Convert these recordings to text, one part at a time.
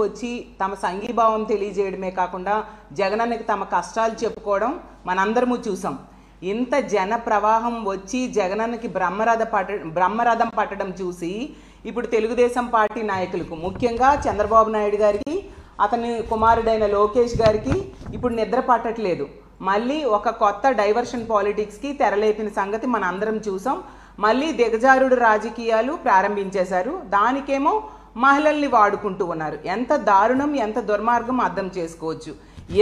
వచ్చి తమ సంఘీభావం తెలియజేయడమే కాకుండా జగనన్నకి తమ కష్టాలు చెప్పుకోవడం మనందరము చూసాం. ఇంత జన ప్రవాహం వచ్చి జగనన్నకి బ్రహ్మరథం పట్టడం చూసి ఇప్పుడు తెలుగుదేశం పార్టీ నాయకులకు, ముఖ్యంగా చంద్రబాబు నాయుడు గారికి, అతని కుమారుడైన లోకేష్ గారికి ఇప్పుడు నిద్ర పట్టట్లేదు. మళ్ళీ ఒక కొత్త డైవర్షన్ పాలిటిక్స్కి తెరలేపిన సంగతి మన అందరం చూసాం. మళ్ళీ దిగజారుడు రాజకీయాలు ప్రారంభించేశారు. దానికేమో మహిళల్ని వాడుకుంటూ ఉన్నారు. ఎంత దారుణం, ఎంత దుర్మార్గం అర్థం చేసుకోవచ్చు.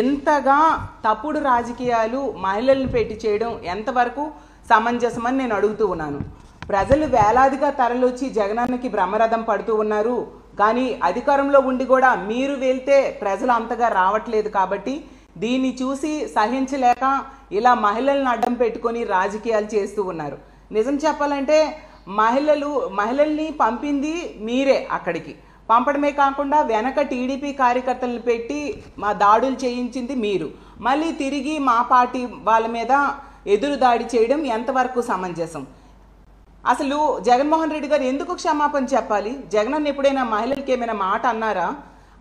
ఇంతగా తప్పుడు రాజకీయాలు మహిళల్ని పెట్టి చేయడం ఎంతవరకు సమంజసమని నేను అడుగుతూ ఉన్నాను. ప్రజలు వేలాదిగా తరలొచ్చి జగనన్నకి బ్రహ్మరథం పడుతూ ఉన్నారు. కానీ అధికారంలో ఉండి కూడా మీరు వెళ్తే ప్రజలు అంతగా రావట్లేదు. కాబట్టి దీన్ని చూసి సహించలేక ఇలా మహిళలను అడ్డం పెట్టుకొని రాజకీయాలు చేస్తూ ఉన్నారు. నిజం చెప్పాలంటే మహిళల్ని పంపింది మీరే, అక్కడికి పంపడమే కాకుండా వెనక టీడీపీ కార్యకర్తలను పెట్టి మా దాడులు చేయించింది మీరు. మళ్ళీ తిరిగి మా పార్టీ వాళ్ళ మీద ఎదురు దాడి చేయడం ఎంతవరకు సమంజసం? అసలు జగన్మోహన్ రెడ్డి గారు ఎందుకు క్షమాపణ చెప్పాలి? జగనన్న ఎప్పుడైనా మహిళలకి ఏమైనా మాట అన్నారా?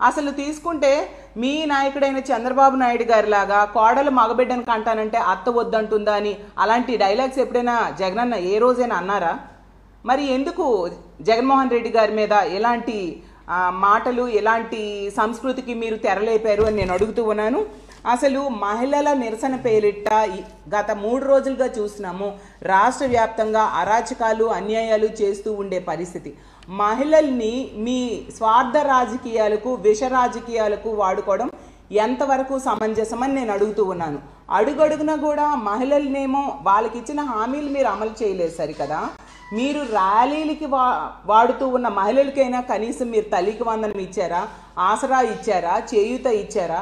అసలు తీసుకుంటే మీ నాయకుడైన చంద్రబాబు నాయుడు గారి లాగా కోడలు మగబిడ్డను కంటానంటే అత్త వద్దంటుందా అని అలాంటి డైలాగ్స్ ఎప్పుడైనా జగనన్న ఏ రోజైనా అన్నారా? మరి ఎందుకు జగన్మోహన్ రెడ్డి గారి మీద ఎలాంటి మాటలు, ఎలాంటి సంస్కృతికి మీరు తెరలేపారు అని నేను అడుగుతూ ఉన్నాను. అసలు మహిళల నిరసన పేరిట గత 3 రోజులుగా చూస్తున్నాము రాష్ట్ర వ్యాప్తంగా అరాచకాలు, అన్యాయాలు చేస్తూ ఉండే పరిస్థితి. మహిళల్ని మీ స్వార్థ రాజకీయాలకు, విష రాజకీయాలకు వాడుకోవడం ఎంతవరకు సమంజసమని నేను అడుగుతూ ఉన్నాను. అడుగడుగున కూడా మహిళలనేమో వాళ్ళకి ఇచ్చిన హామీలు మీరు అమలు చేయలేదు సరికదా. మీరు ర్యాలీలకి వాడుతూ ఉన్న మహిళలకైనా కనీసం మీరు తల్లికి వందనం ఇచ్చారా? ఆసరా ఇచ్చారా? చేయూత ఇచ్చారా?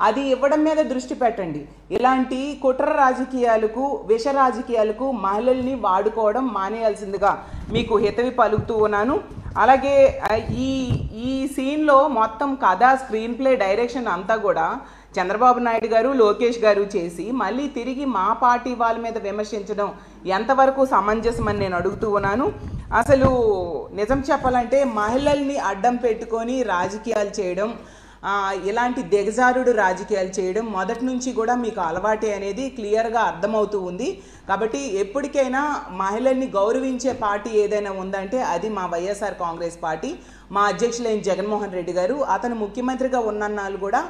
అది ఇవ్వడం మీద దృష్టి పెట్టండి. ఇలాంటి కుట్ర రాజకీయాలకు, విష రాజకీయాలకు మహిళల్ని వాడుకోవడం మానేయాల్సిందిగా మీకు హితవి పలుకుతూ ఉన్నాను. అలాగే ఈ సీన్లో మొత్తం కథ, స్క్రీన్ ప్లే, డైరెక్షన్ అంతా కూడా చంద్రబాబు నాయుడు గారు, లోకేష్ గారు చేసి మళ్ళీ తిరిగి మా పార్టీ వాళ్ళ మీద విమర్శించడం ఎంతవరకు సమంజసమని నేను అడుగుతూ ఉన్నాను. అసలు నిజం చెప్పాలంటే మహిళల్ని అడ్డం పెట్టుకొని రాజకీయాలు చేయడం, ఇలాంటి దిగజారుడు రాజకీయాలు చేయడం మొదటి నుంచి కూడా మీకు అలవాటే అనేది క్లియర్గా అర్థమవుతూ ఉంది. కాబట్టి ఎప్పటికైనా మహిళల్ని గౌరవించే పార్టీ ఏదైనా ఉందంటే అది మా వైఎస్ఆర్ కాంగ్రెస్ పార్టీ. మా అధ్యక్షులైన జగన్మోహన్ రెడ్డి గారు, అతను ముఖ్యమంత్రిగా ఉన్నన్నాళ్ళు కూడా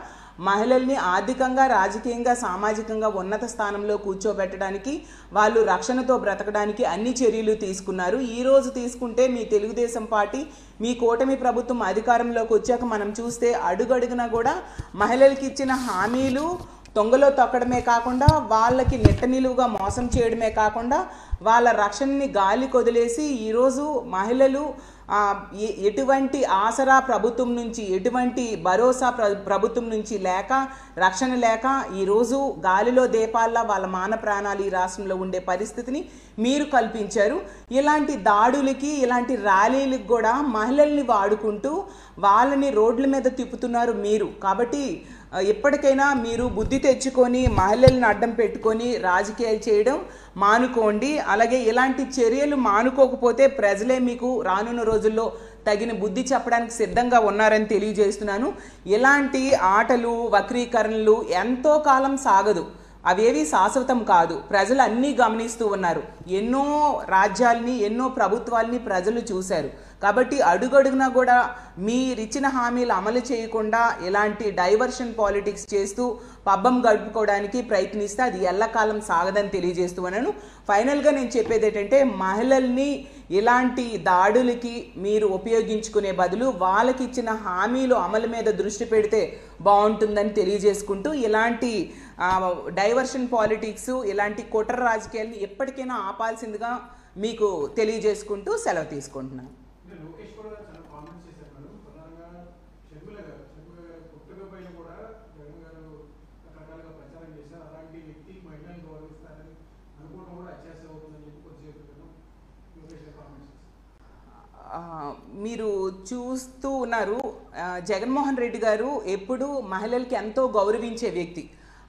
మహిళల్ని ఆర్థికంగా, రాజకీయంగా, సామాజికంగా ఉన్నత స్థానంలో కూర్చోబెట్టడానికి, వాళ్ళు రక్షణతో బ్రతకడానికి అన్ని చర్యలు తీసుకున్నారు. ఈరోజు తీసుకుంటే మీ తెలుగుదేశం పార్టీ, మీ కూటమి ప్రభుత్వం అధికారంలోకి వచ్చాక మనం చూస్తే అడుగడుగునా కూడా మహిళలకి ఇచ్చిన హామీలు తొంగలో తొక్కడమే కాకుండా, వాళ్ళకి నెట్ట నిలువుగా మోసం చేయడమే కాకుండా, వాళ్ళ రక్షణని గాలి కొదిలేసి ఈరోజు మహిళలు ఎటువంటి ఆసరా ప్రభుత్వం నుంచి, ఎటువంటి భరోసా ప్రభుత్వం నుంచి లేక, రక్షణ లేక ఈరోజు గాలిలో దీపాల్లా వాళ్ళ మాన ప్రాణాలు ఈ రాష్ట్రంలో ఉండే పరిస్థితిని మీరు కల్పించారు. ఇలాంటి దాడులకి, ఇలాంటి ర్యాలీలకు కూడా మహిళల్ని వాడుకుంటూ వాళ్ళని రోడ్ల మీద తిప్పుతున్నారు మీరు. కాబట్టి ఎప్పటికైనా మీరు బుద్ధి తెచ్చుకొని మహిళలను అడ్డం పెట్టుకొని రాజకీయాలు చేయడం మానుకోండి. అలాగే ఇలాంటి చర్యలు మానుకోకపోతే ప్రజలే మీకు రానున్న రోజుల్లో తగిన బుద్ధి చెప్పడానికి సిద్ధంగా ఉన్నారని తెలియజేస్తున్నాను. ఇలాంటి ఆటలు, వక్రీకరణలు ఎంతో కాలం సాగదు. అవేవి శాశ్వతం కాదు. ప్రజలు అన్నీ గమనిస్తూ ఉన్నారు. ఎన్నో రాజ్యాల్ని, ఎన్నో ప్రభుత్వాల్ని ప్రజలు చూశారు. కాబట్టి అడుగడుగునా కూడా మీరిచ్చిన హామీలు అమలు చేయకుండా ఇలాంటి డైవర్షన్ పాలిటిక్స్ చేస్తూ పబ్బం గడుపుకోవడానికి ప్రయత్నిస్తే అది ఎల్లకాలం సాగదని తెలియజేస్తూ ఉన్నాను. ఫైనల్గా నేను చెప్పేది ఏంటంటే, మహిళల్ని ఇలాంటి దాడులకి మీరు ఉపయోగించుకునే బదులు వాళ్ళకి ఇచ్చిన హామీలు అమలు మీద దృష్టి పెడితే బాగుంటుందని తెలియజేసుకుంటూ, ఇలాంటి డైవర్షన్ పాలిటిక్స్, ఇలాంటి కుట్ర రాజకీయాల్ని ఎప్పటికైనా ఆపాల్సిందిగా మీకు తెలియజేసుకుంటూ సెలవు తీసుకుంటున్నాను. మీరు చూస్తూ ఉన్నారు, జగన్మోహన్ రెడ్డి గారు ఎప్పుడు మహిళలకి ఎంతో గౌరవించే వ్యక్తి.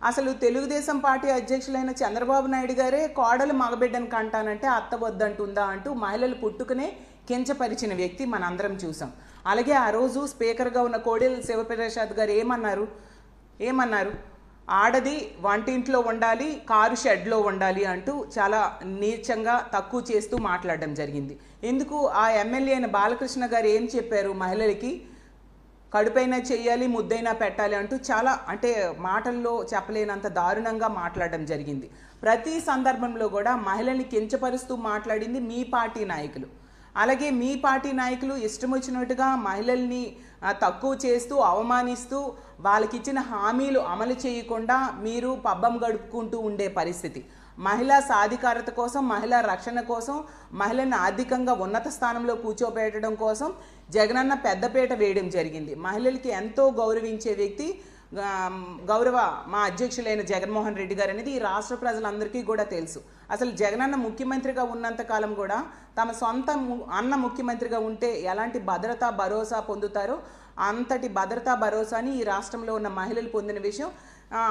అసలు తెలుగుదేశం పార్టీ అధ్యక్షులైన చంద్రబాబు నాయుడు గారే కోడలు మగబిడ్డను కంటానంటే అత్త వద్దంటుందా అంటూ మహిళలు పుట్టుకునే కించపరిచిన వ్యక్తి మనందరం చూసాం. అలాగే ఆ రోజు స్పీకర్గా ఉన్న కోడెల శివప్రసాద్ గారు ఏమన్నారు ఆడది వంటింట్లో ఉండాలి, కారు షెడ్లో ఉండాలి అంటూ చాలా నీచంగా తక్కువ చేస్తూ మాట్లాడడం జరిగింది. ఎందుకు ఆ ఎమ్మెల్యే అయిన బాలకృష్ణ గారు ఏం చెప్పారు, మహిళలకి కడుపైనా చెయ్యాలి, ముద్దైనా పెట్టాలి అంటూ చాలా అంటే మాటల్లో చెప్పలేనంత దారుణంగా మాట్లాడడం జరిగింది. ప్రతి సందర్భంలో కూడా మహిళల్ని కించపరుస్తూ మాట్లాడింది మీ పార్టీ నాయకులు. అలాగే మీ పార్టీ నాయకులు ఇష్టం వచ్చినట్టుగా మహిళల్ని తక్కువ చేస్తూ అవమానిస్తూ వాళ్ళకి ఇచ్చిన హామీలు అమలు చేయకుండా మీరు పబ్బం గడుపుకుంటూ ఉండే పరిస్థితి. మహిళా సాధికారత కోసం, మహిళా రక్షణ కోసం, మహిళలను ఆర్థికంగా ఉన్నత స్థానంలో కూర్చోబెట్టడం కోసం జగనన్న పెద్దపీట వేయడం జరిగింది. మహిళలకి ఎంతో గౌరవించే వ్యక్తి గౌరవ మా అధ్యక్షులైన జగన్మోహన్ రెడ్డి గారు అనేది ఈ రాష్ట్ర ప్రజలందరికీ కూడా తెలుసు. అసలు జగనన్న ముఖ్యమంత్రిగా ఉన్నంతకాలం కూడా తమ సొంత అన్న ముఖ్యమంత్రిగా ఉంటే ఎలాంటి భద్రతా భరోసా పొందుతారో అంతటి భద్రతా భరోసాని ఈ రాష్ట్రంలో ఉన్న మహిళలు పొందిన విషయం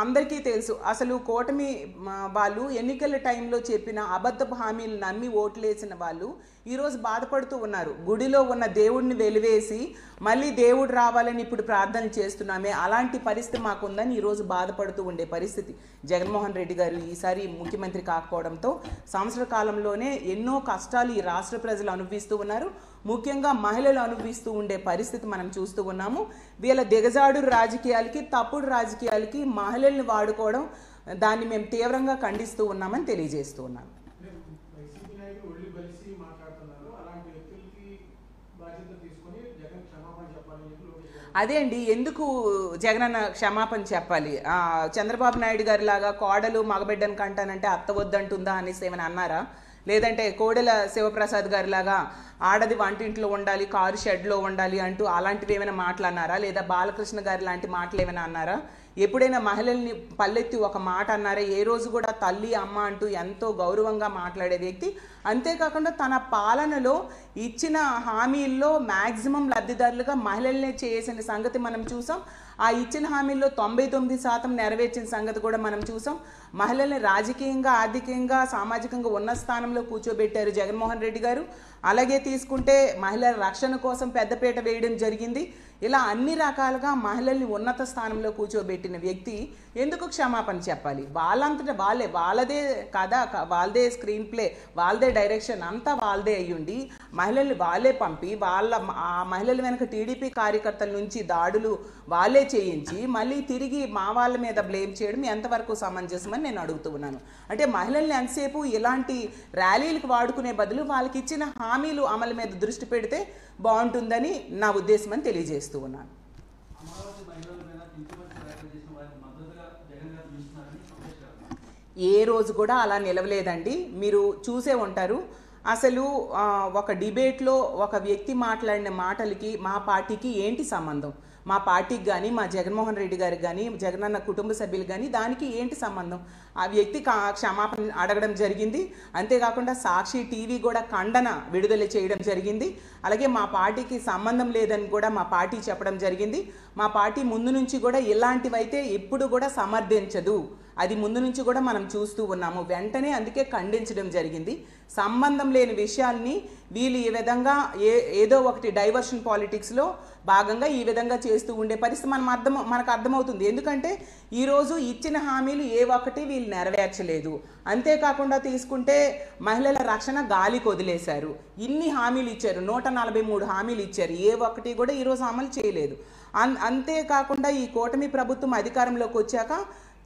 అందరికీ తెలుసు. అసలు కూటమి వాళ్ళు ఎన్నికల టైంలో చెప్పిన అబద్ధపు హామీలు నమ్మి ఓట్లేసిన వాళ్ళు ఈరోజు బాధపడుతూ ఉన్నారు. గుడిలో ఉన్న దేవుడిని వెలివేసి మళ్ళీ దేవుడు రావాలని ఇప్పుడు ప్రార్థనలు చేస్తున్నామే, అలాంటి పరిస్థితి మాకుందని ఈరోజు బాధపడుతూ ఉండే పరిస్థితి. జగన్మోహన్ రెడ్డి గారు ఈసారి ముఖ్యమంత్రి కాకపోవడంతో సంవత్సర కాలంలోనే ఎన్నో కష్టాలు ఈ రాష్ట్ర ప్రజలు అనుభవిస్తూ ఉన్నారు. ముఖ్యంగా మహిళలు అనుభవిస్తూ ఉండే పరిస్థితి మనం చూస్తూ ఉన్నాము. వీళ్ళ దిగజాడు రాజకీయాలకి, తప్పుడు రాజకీయాలకి మహిళల్ని వాడుకోవడం, దాన్ని మేము తీవ్రంగా ఖండిస్తూ ఉన్నామని తెలియజేస్తూ ఉన్నాను. అదే అండి, ఎందుకు జగనన్న క్షమాపణ చెప్పాలి? చంద్రబాబు నాయుడు గారి లాగా కోడలు మగబిడ్డను కంటానంటే అత్త వద్దంటుందా అనేసి ఏమైనా అన్నారా? లేదంటే కోడెల శివప్రసాద్ గారి లాగా ఆడది వంటింట్లో ఉండాలి, కారు షెడ్లో ఉండాలి అంటూ అలాంటివి ఏమైనా మాటలు లేదా బాలకృష్ణ గారి లాంటి మాటలు ఏమైనా అన్నారా? ఎప్పుడైనా మహిళల్ని పల్లెత్తి ఒక మాట అన్నారా? ఏ రోజు కూడా తల్లి అమ్మ అంటూ ఎంతో గౌరవంగా మాట్లాడే వ్యక్తి. అంతేకాకుండా తన పాలనలో ఇచ్చిన హామీల్లో మ్యాక్సిమం లబ్ధిదారులుగా మహిళల్నే చేసిన సంగతి మనం చూసాం. ఆ ఇచ్చిన హామీల్లో 99% నెరవేర్చిన సంగతి కూడా మనం చూసాం. మహిళల్ని రాజకీయంగా, ఆర్థికంగా, సామాజికంగా ఉన్న స్థానంలో కూర్చోబెట్టారు జగన్మోహన్ రెడ్డి గారు. అలాగే తీసుకుంటే మహిళల రక్షణ కోసం పెద్దపీట వేయడం జరిగింది. ఇలా అన్ని రకాలుగా మహిళల్ని ఉన్నత స్థానంలో కూర్చోబెట్టిన వ్యక్తి ఎందుకు క్షమాపణ చెప్పాలి? వాళ్ళంతటా వాళ్ళదే కథ, వాళ్ళదే స్క్రీన్ ప్లే, వాళ్ళదే డైరెక్షన్ అంతా వాళ్ళదే అయ్యుండి మహిళల్ని వాళ్ళే పంపి ఆ మహిళల వెనక టీడీపీ కార్యకర్తల నుంచి దాడులు వాళ్ళే చేయించి మళ్ళీ తిరిగి మా వాళ్ళ మీద బ్లేమ్ చేయడం ఎంతవరకు సమంజసమని నేను అడుగుతూ ఉన్నాను. అంటే మహిళల్ని ఎంతసేపు ఇలాంటి ర్యాలీలకు వాడుకునే బదులు వాళ్ళకి ఇచ్చిన హామీలు అమలు మీద దృష్టి పెడితే బాగుంటుందని నా ఉద్దేశం అని తెలియజేస్తూ ఉన్నాను. ఏ రోజు కూడా అలా నిలవలేదండి. మీరు చూసే ఉంటారు. అసలు ఒక డిబేట్లో ఒక వ్యక్తి మాట్లాడిన మాటలకి మా పార్టీకి ఏంటి సంబంధం? మా పార్టీకి కానీ, మా జగన్మోహన్ రెడ్డి గారికి కానీ, జగనన్న కుటుంబ సభ్యులు కానీ దానికి ఏంటి సంబంధం? ఆ వ్యక్తి క్షమాపణ అడగడం జరిగింది. అంతేకాకుండా సాక్షి టీవీ కూడా ఖండన విడుదల చేయడం జరిగింది. అలాగే మా పార్టీకి సంబంధం లేదని కూడా మా పార్టీ చెప్పడం జరిగింది. మా పార్టీ ముందు నుంచి కూడా ఇలాంటివైతే ఎప్పుడు కూడా సమర్థించదు. అది ముందు నుంచి కూడా మనం చూస్తూ ఉన్నాము. వెంటనే అందుకే ఖండించడం జరిగింది. సంబంధం లేని విషయాల్ని వీళ్ళు ఈ విధంగా ఏదో ఒకటి డైవర్షన్ పాలిటిక్స్లో భాగంగా ఈ విధంగా చేస్తూ ఉండే పరిస్థితి మనకు అర్థమవుతుంది. ఎందుకంటే ఈరోజు ఇచ్చిన హామీలు ఏ ఒక్కటి వీళ్ళు నెరవేర్చలేదు. అంతేకాకుండా తీసుకుంటే మహిళల రక్షణ గాలికి వదిలేశారు. ఇన్ని హామీలు ఇచ్చారు, 143 హామీలు ఇచ్చారు, ఏ ఒక్కటి కూడా ఈరోజు అమలు చేయలేదు. అంతేకాకుండా ఈ కూటమి ప్రభుత్వం అధికారంలోకి వచ్చాక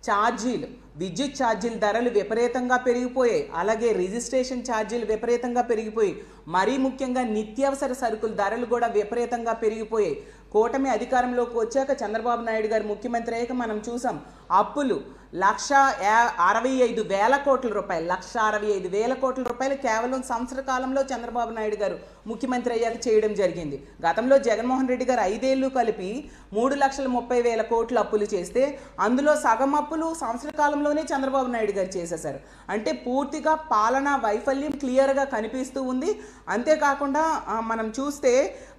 ఛార్జీలు, విద్యుత్ ఛార్జీల ధరలు విపరీతంగా పెరిగిపోయాయి. అలాగే రిజిస్ట్రేషన్ ఛార్జీలు విపరీతంగా పెరిగిపోయి, మరీ ముఖ్యంగా నిత్యావసర సరుకుల ధరలు కూడా విపరీతంగా పెరిగిపోయాయి. కూటమి అధికారంలోకి వచ్చాక చంద్రబాబు నాయుడు గారు ముఖ్యమంత్రి అయ్యాక మనం చూసాం, అప్పులు 1,65,000 కోట్ల రూపాయలు, 1,65,000 కోట్ల రూపాయలు కేవలం సంవత్సర కాలంలో చంద్రబాబు నాయుడు గారు ముఖ్యమంత్రి అయ్యాక చేయడం జరిగింది. గతంలో జగన్మోహన్ రెడ్డి గారు 5 ఏళ్ళు కలిపి 3,30,000 కోట్లు అప్పులు చేస్తే అందులో సగం అప్పులు సంవత్సర కాలంలోనే చంద్రబాబు నాయుడు గారు చేసేశారు. అంటే పూర్తిగా పాలనా వైఫల్యం క్లియర్గా కనిపిస్తూ ఉంది. అంతేకాకుండా మనం చూస్తే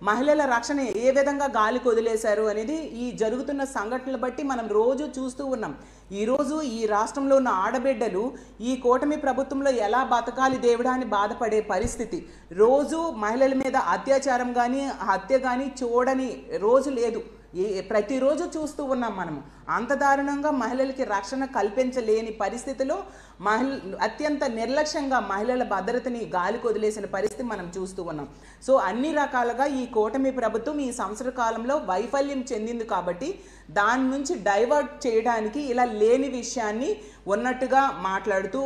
మహిళల రక్షణ ఏ విధంగా గాలికి వదిలేశారు అనేది ఈ జరుగుతున్న సంఘటనలు బట్టి మనం రోజు చూస్తూ ఉన్నాం. ఈరోజు ఈరోజు ఈ రాష్ట్రంలో ఉన్న ఆడబిడ్డలు ఈ కూటమి ప్రభుత్వంలో ఎలా బతకాలి దేవుడా అని బాధపడే పరిస్థితి. రోజు మహిళల మీద అత్యాచారం కానీ హత్య కానీ చూడని రోజు లేదు. ప్రతిరోజు చూస్తూ ఉన్నాం మనము. అంత దారుణంగా మహిళలకి రక్షణ కల్పించలేని పరిస్థితిలో అత్యంత నిర్లక్ష్యంగా మహిళల భద్రతని గాలికి వదిలేసిన పరిస్థితి మనం చూస్తూ ఉన్నాం. సో అన్ని రకాలుగా ఈ కూటమి ప్రభుత్వం ఈ సంవత్సర కాలంలో వైఫల్యం చెందింది కాబట్టి దాని నుంచి డైవర్ట్ చేయడానికి ఇలా లేని విషయాన్ని ఉన్నట్టుగా మాట్లాడుతూ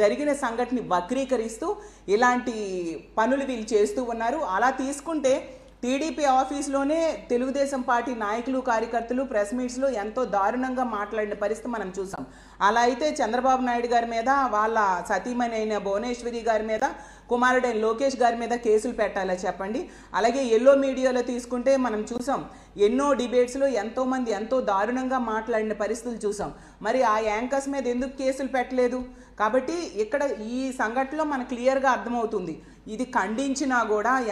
జరిగిన సంఘటనని వక్రీకరిస్తూ ఇలాంటి పనులు వీళ్ళు చేస్తూ ఉన్నారు. అలా తీసుకుంటే టీడీపీ ఆఫీస్లోనే తెలుగుదేశం పార్టీ నాయకులు కార్యకర్తలు ప్రెస్ మీట్స్లో ఎంతో దారుణంగా మాట్లాడిన పరిస్థితి మనం చూసాం. అలా అయితే చంద్రబాబు నాయుడు గారి మీద, వాళ్ళ సతీమణి అయిన భువనేశ్వరి గారి మీద, కుమారుడైన లోకేష్ గారి మీద కేసులు పెట్టాలా చెప్పండి. అలాగే ఎల్లో మీడియాలో తీసుకుంటే మనం చూసాం, ఎన్నో డిబేట్స్లో ఎంతోమంది ఎంతో దారుణంగా మాట్లాడిన పరిస్థితులు చూసాం. మరి ఆ యాంకర్స్ మీద ఎందుకు కేసులు పెట్టలేదు? కాబట్టి ఇక్కడ ఈ సంఘటనలో మనకు క్లియర్గా అర్థమవుతుంది, ఇది ఖండించినా కూడా